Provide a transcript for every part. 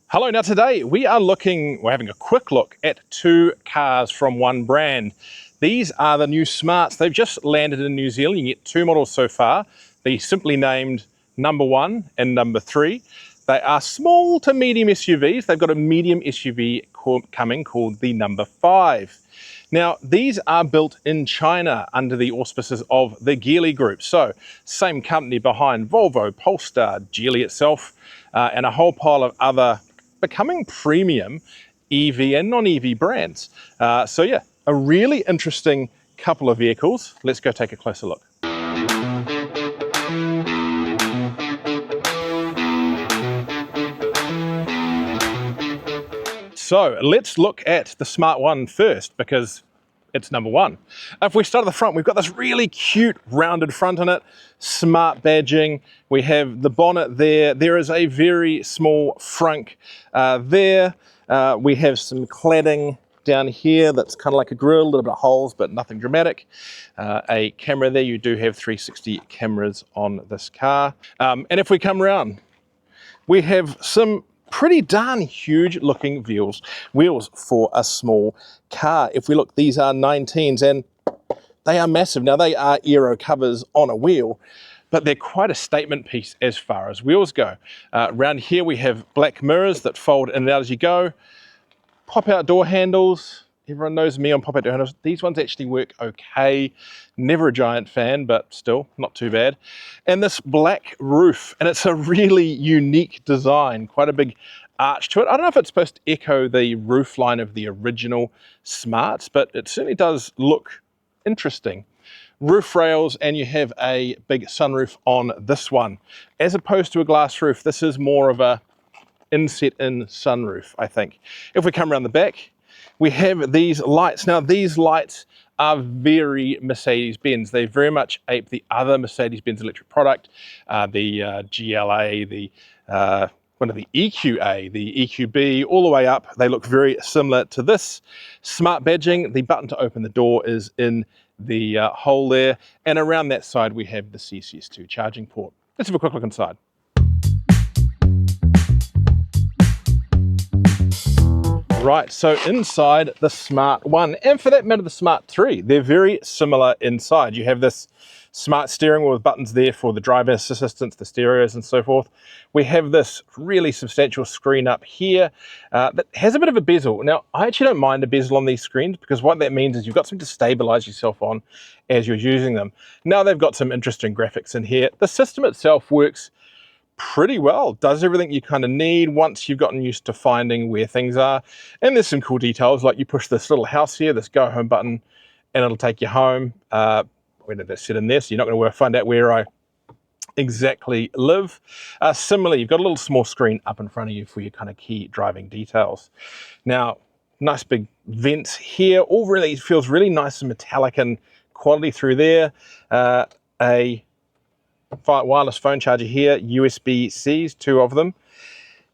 Hello, now today we're having a quick look at two cars from one brand. These are the new Smarts. They've just landed in New Zealand. You get two models so far. They're simply named number 1 and number 3. They are small to medium SUVs. They've got a medium SUV coming called the number 5. Now, these are built in China under the auspices of the Geely Group. So, same company behind Volvo, Polestar, Geely itself, and a whole pile of other becoming premium EV and non-EV brands. So yeah, a really interesting couple of vehicles. Let's go take a closer look. So let's look at the Smart one first because it's number 1. If we start at the front, we've got this really cute rounded front on it, smart badging. We have the bonnet there. There is a very small frunk there. We have some cladding down here that's kind of like a grille, a little bit of holes, but nothing dramatic. A camera there. You do have 360 cameras on this car. And if we come around, we have some pretty darn huge looking wheels for a small car. If we look, these are 19s and they are massive. Now they are aero covers on a wheel, but they're quite a statement piece as far as wheels go. Around here we have black mirrors that fold in and out as you go. Pop-out door handles. Everyone knows me on pop-out door handles. These ones actually work okay. Never a giant fan, but still not too bad. And this black roof, and it's a really unique design, quite a big arch to it. I don't know if it's supposed to echo the roof line of the original Smarts, but it certainly does look interesting. Roof rails, and you have a big sunroof on this one. As opposed to a glass roof, this is more of a inset-in sunroof, I think. If we come around the back, we have these lights. Now these lights are very Mercedes-Benz. They very much ape the other Mercedes-Benz electric product, the GLA, the EQA, the EQB, all the way up. They look very similar to this. Smart badging, the button to open the door is in the hole there. And around that side, we have the CCS2 charging port. Let's have a quick look inside. Right, so inside the Smart 1, and for that matter the Smart 3, they're very similar inside. You have this smart steering wheel with buttons there for the driver's assistance, the stereos and so forth. We have this really substantial screen up here that has a bit of a bezel. Now, I actually don't mind a bezel on these screens because what that means is you've got something to stabilize yourself on as you're using them. Now they've got some interesting graphics in here. The system itself works pretty well, does everything you kind of need once you've gotten used to finding where things are. And there's some cool details, like you push this little house here, this go home button, and it'll take you home. Where did that sit in there? So you're not going to find out where I exactly live. Similarly, you've got a little small screen up in front of you for your kind of key driving details. Now, nice big vents here, all really feels really nice and metallic and quality through there. A wireless phone charger here, USB-Cs, 2 of them.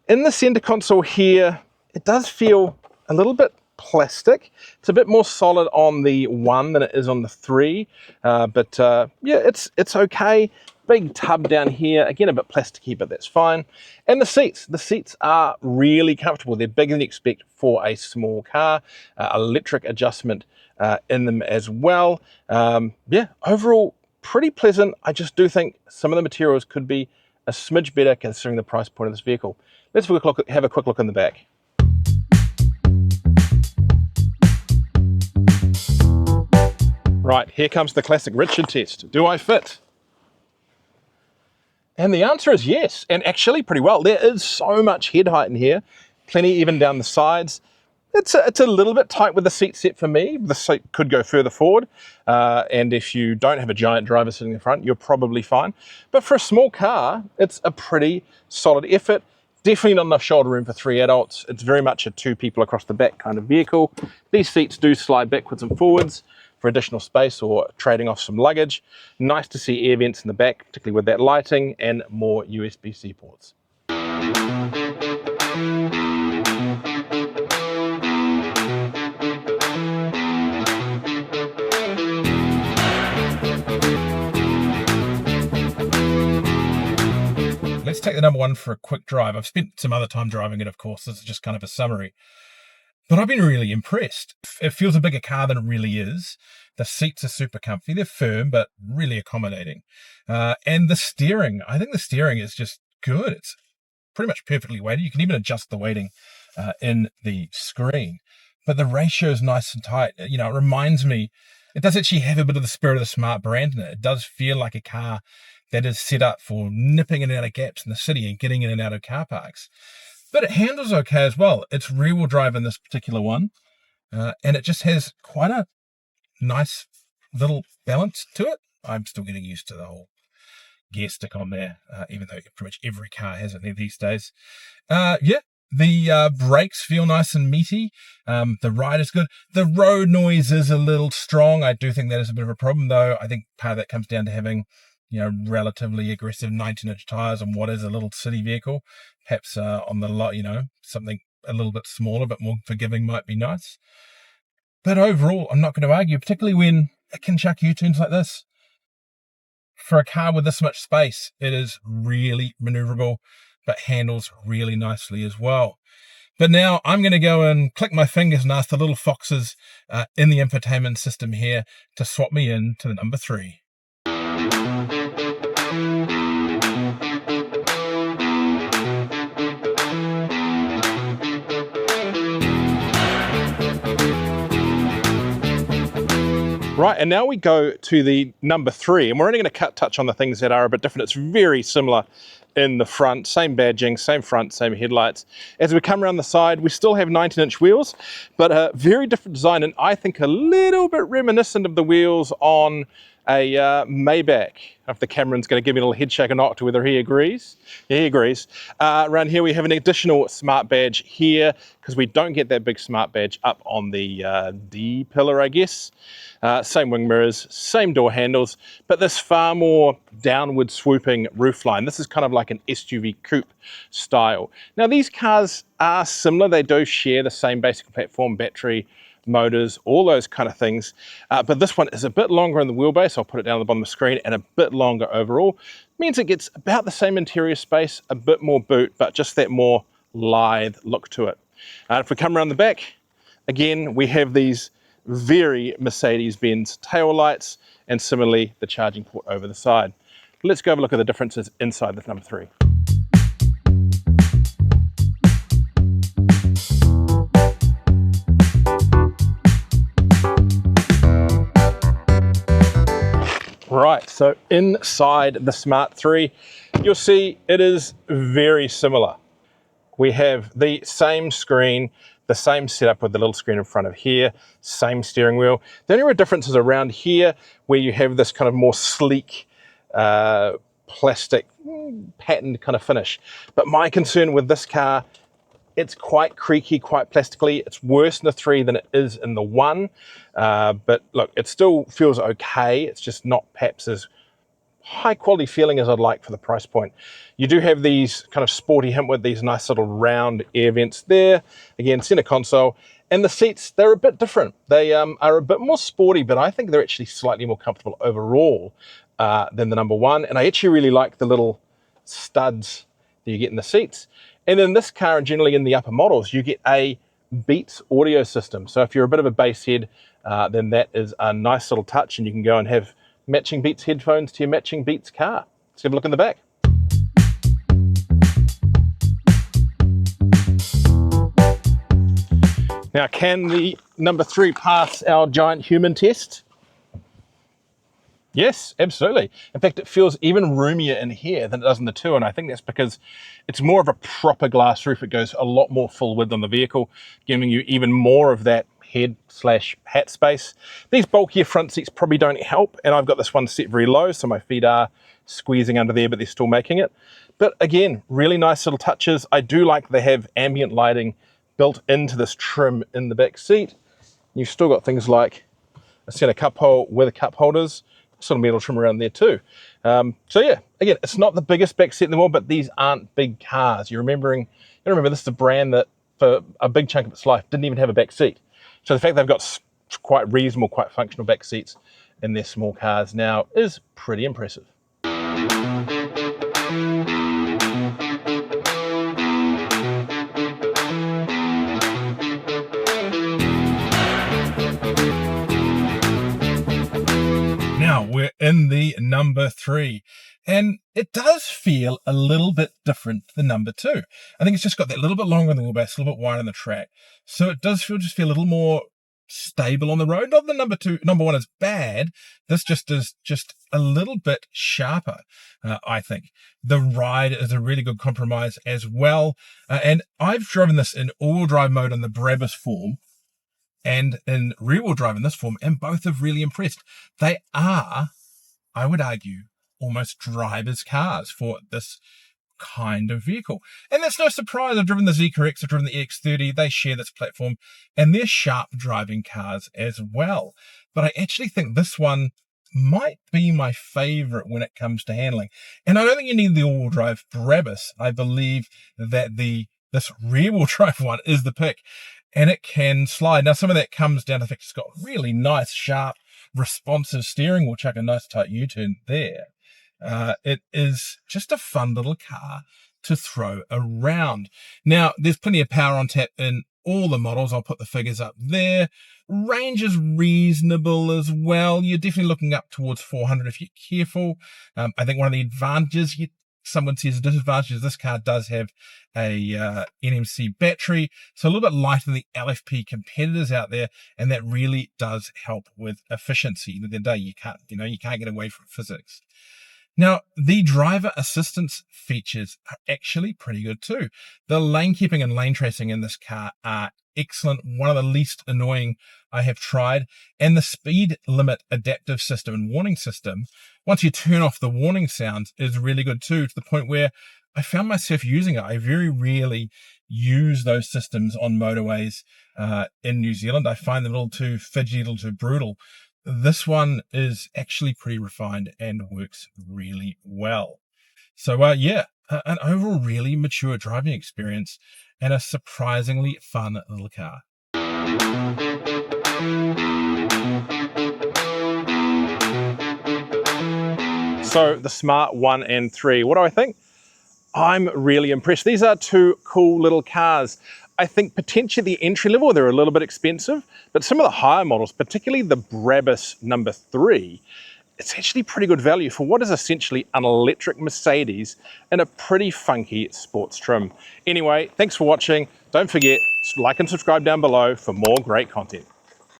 In the center console here, it does feel a little bit plastic. It's a bit more solid on the 1 than it is on the 3, but yeah, it's okay. Big tub down here, again a bit plasticky, but that's fine. And the seats are really comfortable. They're bigger than you expect for a small car. Electric adjustment in them as well. Yeah, overall pretty pleasant. I just do think some of the materials could be a smidge better considering the price point of this vehicle. Let's have a quick look in the back. Right, here comes the classic Richard test. Do I fit? And the answer is yes, and actually pretty well. There is so much head height in here, plenty even down the sides. It's a little bit tight with the seat set for me. The seat could go further forward, and if you don't have a giant driver sitting in front, you're probably fine. But for a small car, it's a pretty solid effort. Definitely not enough shoulder room for 3 adults. It's very much a 2 people across the back kind of vehicle. These seats do slide backwards and forwards for additional space or trading off some luggage. Nice to see air vents in the back, particularly with that lighting, and more USB-C ports. Let's take the number one for a quick drive. I've spent some other time driving it, of course. This is just kind of a summary. But I've been really impressed. It feels a bigger car than it really is. The seats are super comfy. They're firm, but really accommodating. And the steering, I think the steering is just good. It's pretty much perfectly weighted. You can even adjust the weighting in the screen. But the ratio is nice and tight. You know, it reminds me, it does actually have a bit of the spirit of the Smart brand in it. It does feel like a car that is set up for nipping in and out of gaps in the city and getting in and out of car parks. But it handles okay as well. It's rear-wheel drive in this particular one, and it just has quite a nice little balance to it. I'm still getting used to the whole gear stick on there, even though pretty much every car has it there these days. Yeah, the brakes feel nice and meaty. The ride is good. The road noise is a little strong. I do think that is a bit of a problem, though. I think part of that comes down to having, you know, relatively aggressive 19-inch tires on what is a little city vehicle. Perhaps on the lot, you know, something a little bit smaller, but more forgiving might be nice. But overall, I'm not going to argue, particularly when it can chuck U-turns like this. For a car with this much space, it is really maneuverable, but handles really nicely as well. But now I'm going to go and click my fingers and ask the little foxes in the infotainment system here to swap me in to the number 3. Right, and now we go to the number 3, and we're only going to touch on the things that are a bit different. It's very similar in the front, same badging, same front, same headlights. As we come around the side, we still have 19-inch wheels, but a very different design, and I think a little bit reminiscent of the wheels on a Maybach. If the Cameron's going to give me a little head shake or not to whether he agrees. Yeah, he agrees. Around here we have an additional Smart badge here, because we don't get that big Smart badge up on the D pillar, I guess. Same wing mirrors, same door handles, but this far more downward swooping roofline. This is kind of like an SUV coupe style. Now these cars are similar. They do share the same basic platform, battery, motors, all those kind of things. But this one is a bit longer in the wheelbase. I'll put it down at the bottom of the screen, and a bit longer overall. Means it gets about the same interior space, a bit more boot, but just that more lithe look to it. If we come around the back, again, we have these very Mercedes-Benz tail lights, and similarly the charging port over the side. Let's go have a look at the differences inside the number 3. Right, so inside the Smart 3, you'll see it is very similar. We have the same screen, the same setup with the little screen in front of here, same steering wheel. The only real difference is around here, where you have this kind of more sleek plastic patterned kind of finish. But my concern with this car, it's quite creaky, quite plastically. It's worse in the 3 than it is in the 1. But look, it still feels okay. It's just not perhaps as high quality feeling as I'd like for the price point. You do have these kind of sporty hint with these nice little round air vents there. Again, center console. And the seats, they're a bit different. They are a bit more sporty, but I think they're actually slightly more comfortable overall than the number 1. And I actually really like the little studs that you get in the seats. And in this car, and generally in the upper models, you get a Beats audio system. So if you're a bit of a bass head, then that is a nice little touch, and you can go and have matching Beats headphones to your matching Beats car. Let's have a look in the back. Now, can the number 3 pass our giant human test? Yes, absolutely. In fact, it feels even roomier in here than it does in the 2, and I think that's because it's more of a proper glass roof. It goes a lot more full width on the vehicle, giving you even more of that head/hat space. These bulkier front seats probably don't help, and I've got this one set very low, so my feet are squeezing under there, but they're still making it. But again, really nice little touches. I do like they have ambient lighting built into this trim in the back seat. You've still got things like a center cup hole with cup holders, sort of metal trim around there too. So yeah, again, it's not the biggest back seat in the world, but these aren't big cars. You remember this is a brand that for a big chunk of its life didn't even have a back seat. So the fact they've got quite reasonable, quite functional back seats in their small cars now is pretty impressive. number 3. And it does feel a little bit different than number 2. I think it's just got that little bit longer on the wheelbase, a little bit wider on the track. So it does just feel a little more stable on the road. Not that number 1 is bad. This just is just a little bit sharper, I think. The ride is a really good compromise as well. And I've driven this in all-wheel drive mode on the Brabus form and in rear-wheel drive in this form, and both have really impressed. They are, I would argue, almost driver's cars for this kind of vehicle. And that's no surprise. I've driven the ZX, I've driven the EX30. They share this platform, and they're sharp driving cars as well. But I actually think this one might be my favorite when it comes to handling. And I don't think you need the all-wheel drive Brabus. I believe that this rear-wheel drive one is the pick, and it can slide. Now, some of that comes down to the fact it's got really nice, sharp, responsive steering wheel. Chuck a nice tight U-turn there. It is just a fun little car to throw around. Now, there's plenty of power on tap in all the models. I'll put the figures up there. Range is reasonable as well. You're definitely looking up towards 400 if you're careful. I think one of the advantages, someone says disadvantages, this car does have a NMC battery, so a little bit lighter than the LFP competitors out there, and that really does help with efficiency. At the end of the day, you can't get away from physics. Now, the driver assistance features are actually pretty good too. The lane keeping and lane tracing in this car are excellent, one of the least annoying I have tried. And the speed limit adaptive system and warning system, once you turn off the warning sounds, is really good too, to the point where I found myself using it. I very rarely use those systems on motorways in New Zealand. I find them a little too fidgety, a little too brutal. This one is actually pretty refined and works really well. So yeah, an overall really mature driving experience and a surprisingly fun little car. So the Smart 1 and 3, what do I think? I'm really impressed. These are two cool little cars. I think potentially the entry level, they're a little bit expensive, but some of the higher models, particularly the Brabus number 3, it's actually pretty good value for what is essentially an electric Mercedes in a pretty funky sports trim. Anyway, thanks for watching. Don't forget, like and subscribe down below for more great content.